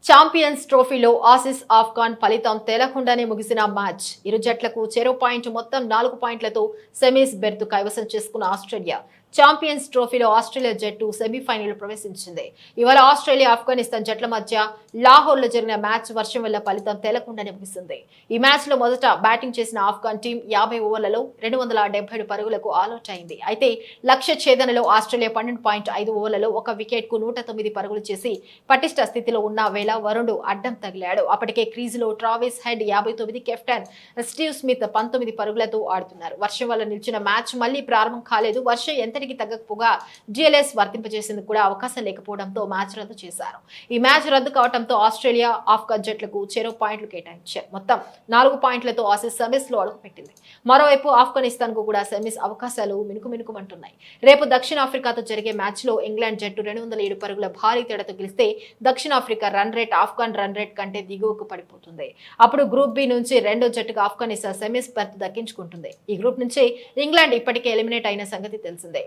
Champions ట్రోఫీలో Aussies Afghan ఫలితం తేలకుండానే ముగిసిన మ్యాచ్. ఇరు జట్లకు చెరో పాయింట్ మొత్తం 4 పాయింట్లతో సెమీస్ బెర్త్ కైవసం చేసుకున్న ఆస్ట్రేలియా. ఛాంపియన్స్ ట్రోఫీలో ఆస్ట్రేలియా జట్టు సెమీఫైనల్ ప్రవేశించింది. ఇవాళ ఆస్ట్రేలియా ఆఫ్ఘనిస్తాన్ జట్ల మధ్య లాహోర్లో జరిగిన మ్యాచ్ వర్షం వల్ల ఫలితం తేలకుండానే ముగిసింది. ఈ మ్యాచ్ లో మొదట బ్యాటింగ్ చేసిన ఆఫ్ఘాన్ టీం 50 ఓవర్లలో 277 పరుగులకు ఆలౌట్ అయింది. అయితే లక్ష్య ఛేదనలో ఆస్ట్రేలియా 12.5 ఓవర్లలో ఒక వికెట్ కు 109 పరుగులు చేసి పటిష్ట స్థితిలో ఉన్న వేళ వరుణుడు అడ్డం తగిలాడు. అప్పటికే క్రీజులో Travis head 59, captain Steve Smith 19 పరుగులతో ఆడుతున్నారు. వర్షం వల్ల నిలిచిన మ్యాచ్ మళ్లీ ప్రారంభం కాలేదు. వర్షం ఎంతటికి తగ్గకపోగా GLS వర్తింపజేసేందుకు కూడా అవకాశం లేకపోవడంతో మ్యాచ్ రద్దు చేశారు. ఈ మ్యాచ్ రద్దు కావడంతో ఆస్ట్రేలియా ఆఫ్ఘన్ జట్లకు చెరో పాయింట్లు కేటాయించారు. మొత్తం 4 పాయింట్లతో ఆసీస్ సెమీస్ లో అడుగుపెట్టింది. మరోవైపు ఆఫ్ఘనిస్తాన్ కు కూడా సెమీస్ అవకాశాలు మినుకుమినుకుమంటున్నాయి. రేపు దక్షిణాఫ్రికాతో జరిగే మ్యాచ్ లో ఇంగ్లాండ్ జట్టు 207 పరుగుల భారీ తేడాతో గెలిస్తే దక్షిణాఫ్రికా run rate Afghan run rate కంటే దిగువకు పడిపోతుంది. అప్పుడు గ్రూప్ బి నుంచి రెండో జట్టుగా ఆఫ్ఘనిస్తాన్ సెమీస్ బెర్త్ దక్కించుకుంటుంది. ఈ గ్రూప్ నుంచి ఇంగ్లాండ్ ఇప్పటికే ఎలిమినేట్ అయిన సంగతి తెలిసిందే.